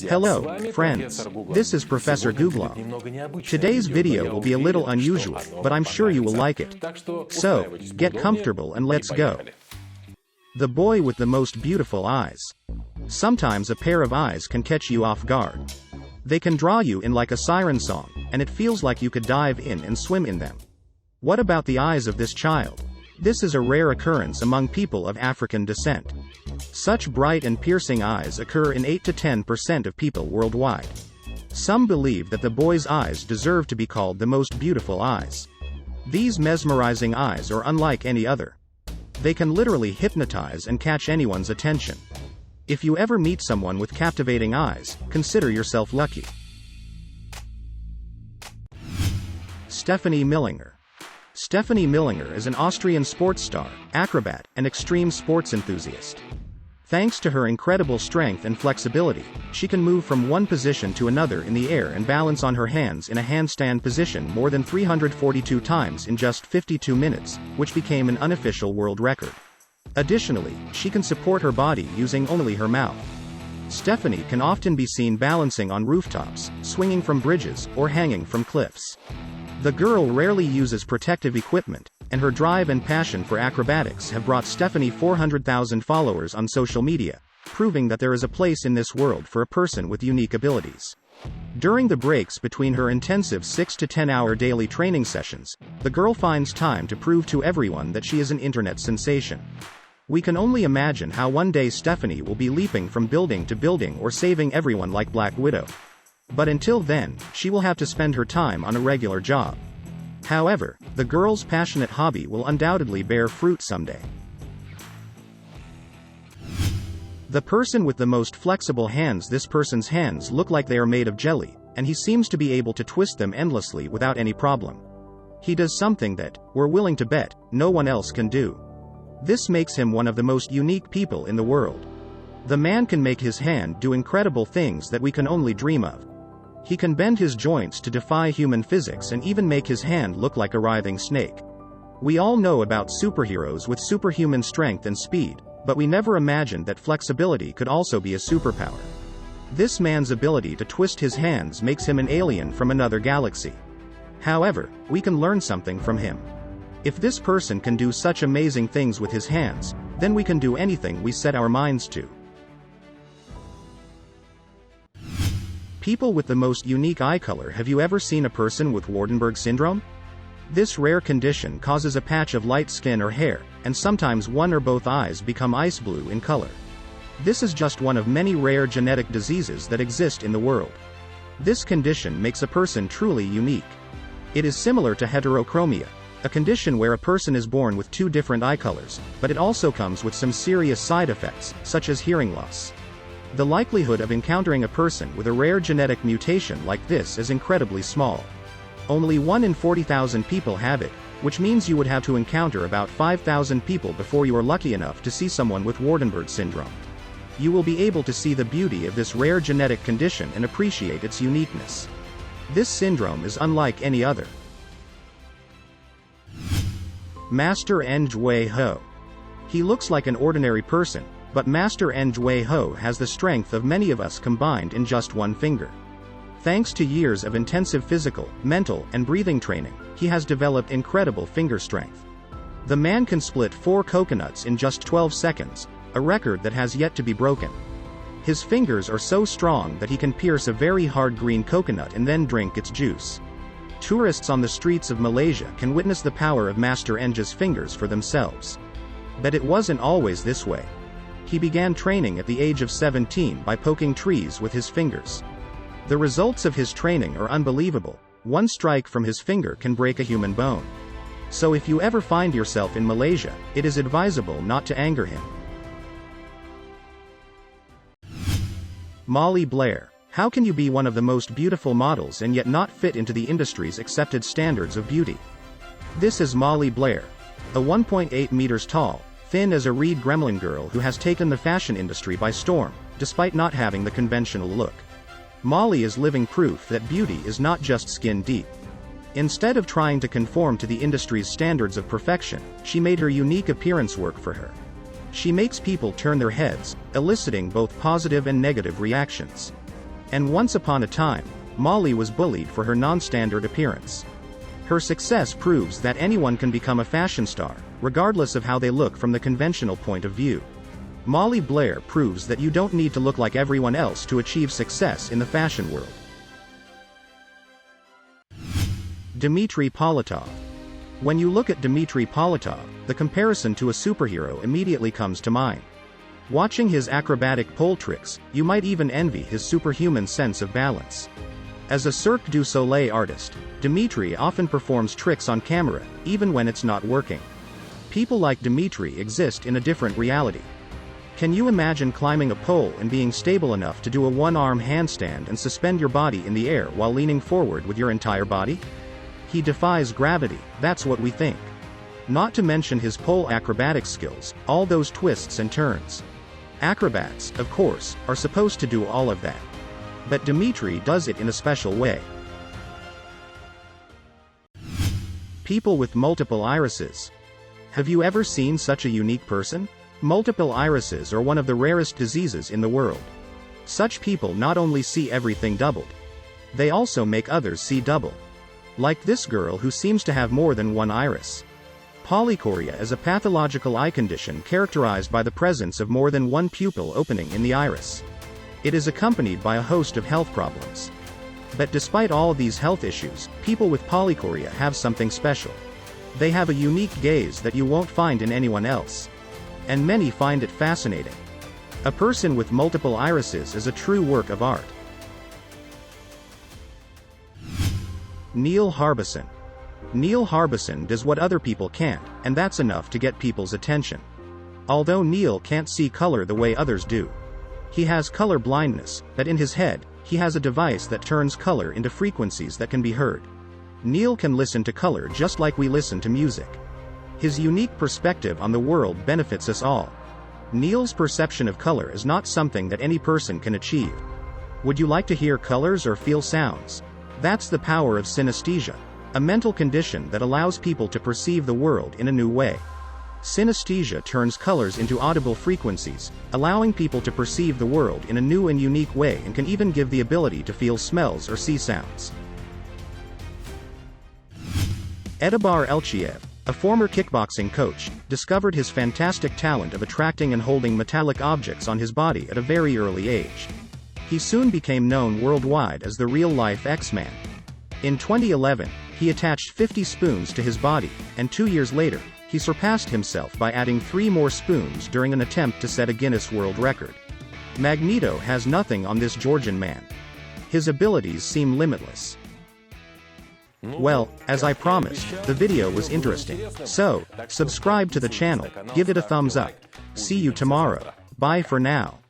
Hello, friends. This is Professor Googlov. Today's video will be a little unusual, but I'm sure you will like it. So, get comfortable and let's go. The boy with the most beautiful eyes. Sometimes a pair of eyes can catch you off guard. They can draw you in like a siren song, and it feels like you could dive in and swim in them. What about the eyes of this child? This is a rare occurrence among people of African descent. Such bright and piercing eyes occur in 8 to 10% of people worldwide. Some believe that the boy's eyes deserve to be called the most beautiful eyes. These mesmerizing eyes are unlike any other. They can literally hypnotize and catch anyone's attention. If you ever meet someone with captivating eyes, consider yourself lucky. Stefanie Millinger. Stefanie Millinger is an Austrian sports star, acrobat, and extreme sports enthusiast. Thanks to her incredible strength and flexibility, she can move from one position to another in the air and balance on her hands in a handstand position more than 342 times in just 52 minutes, which became an unofficial world record. Additionally, she can support her body using only her mouth. Stefanie can often be seen balancing on rooftops, swinging from bridges, or hanging from cliffs. The girl rarely uses protective equipment, and her drive and passion for acrobatics have brought Stefanie 400,000 followers on social media, proving that there is a place in this world for a person with unique abilities. During the breaks between her intensive 6 to 10-hour daily training sessions, the girl finds time to prove to everyone that she is an internet sensation. We can only imagine how one day Stefanie will be leaping from building to building or saving everyone like Black Widow. But until then, she will have to spend her time on a regular job. However, the girl's passionate hobby will undoubtedly bear fruit someday. The person with the most flexible hands. This person's hands look like they are made of jelly, and he seems to be able to twist them endlessly without any problem. He does something that, we're willing to bet, no one else can do. This makes him one of the most unique people in the world. The man can make his hand do incredible things that we can only dream of. He can bend his joints to defy human physics and even make his hand look like a writhing snake. We all know about superheroes with superhuman strength and speed, but we never imagined that flexibility could also be a superpower. This man's ability to twist his hands makes him an alien from another galaxy. However, we can learn something from him. If this person can do such amazing things with his hands, then we can do anything we set our minds to. People with the most unique eye color. Have you ever seen a person with Waardenburg syndrome? This rare condition causes a patch of light skin or hair, and sometimes one or both eyes become ice blue in color. This is just one of many rare genetic diseases that exist in the world. This condition makes a person truly unique. It is similar to heterochromia, a condition where a person is born with two different eye colors, but it also comes with some serious side effects, such as hearing loss. The likelihood of encountering a person with a rare genetic mutation like this is incredibly small. Only 1 in 40,000 people have it, which means you would have to encounter about 5,000 people before you are lucky enough to see someone with Waardenburg syndrome. You will be able to see the beauty of this rare genetic condition and appreciate its uniqueness. This syndrome is unlike any other. Master Njue Ho. He looks like an ordinary person, but Master Njue Ho has the strength of many of us combined in just one finger. Thanks to years of intensive physical, mental, and breathing training, he has developed incredible finger strength. The man can split 4 coconuts in just 12 seconds, a record that has yet to be broken. His fingers are so strong that he can pierce a very hard green coconut and then drink its juice. Tourists on the streets of Malaysia can witness the power of Master Njue's fingers for themselves. But it wasn't always this way. He began training at the age of 17 by poking trees with his fingers. The results of his training are unbelievable. One strike from his finger can break a human bone. So if you ever find yourself in Malaysia, it is advisable not to anger him. Molly Blair. How can you be one of the most beautiful models and yet not fit into the industry's accepted standards of beauty? This is Molly Blair, a 1.8 meters tall, thin as a reed gremlin girl who has taken the fashion industry by storm, despite not having the conventional look. Molly is living proof that beauty is not just skin deep. Instead of trying to conform to the industry's standards of perfection, she made her unique appearance work for her. She makes people turn their heads, eliciting both positive and negative reactions. And once upon a time, Molly was bullied for her non-standard appearance. Her success proves that anyone can become a fashion star, regardless of how they look from the conventional point of view. Molly Blair proves that you don't need to look like everyone else to achieve success in the fashion world. Dimitri Politov. When you look at Dimitri Politov, the comparison to a superhero immediately comes to mind. Watching his acrobatic pole tricks, you might even envy his superhuman sense of balance. As a Cirque du Soleil artist, Dimitri often performs tricks on camera, even when it's not working. People like Dimitri exist in a different reality. Can you imagine climbing a pole and being stable enough to do a one-arm handstand and suspend your body in the air while leaning forward with your entire body? He defies gravity, that's what we think. Not to mention his pole acrobatic skills, all those twists and turns. Acrobats, of course, are supposed to do all of that. But Dimitri does it in a special way. People with multiple irises. Have you ever seen such a unique person? Multiple irises are one of the rarest diseases in the world. Such people not only see everything doubled, they also make others see double. Like this girl who seems to have more than one iris. Polychoria is a pathological eye condition characterized by the presence of more than one pupil opening in the iris. It is accompanied by a host of health problems. But despite all these health issues, people with polychoria have something special. They have a unique gaze that you won't find in anyone else. And many find it fascinating. A person with multiple irises is a true work of art. Neil Harbison. Neil Harbison does what other people can't, and that's enough to get people's attention. Although Neil can't see color the way others do. He has color blindness, but in his head, he has a device that turns color into frequencies that can be heard. Neil can listen to color just like we listen to music. His unique perspective on the world benefits us all. Neil's perception of color is not something that any person can achieve. Would you like to hear colors or feel sounds? That's the power of synesthesia, a mental condition that allows people to perceive the world in a new way. Synesthesia turns colors into audible frequencies, allowing people to perceive the world in a new and unique way, and can even give the ability to feel smells or see sounds. Edibar Elchiev, a former kickboxing coach, discovered his fantastic talent of attracting and holding metallic objects on his body at a very early age. He soon became known worldwide as the real-life X-Man. In 2011, he attached 50 spoons to his body, and 2 years later, he surpassed himself by adding 3 more spoons during an attempt to set a Guinness World Record. Magneto has nothing on this Georgian man. His abilities seem limitless. Well, as I promised, the video was interesting. So, subscribe to the channel, give it a thumbs up. See you tomorrow. Bye for now.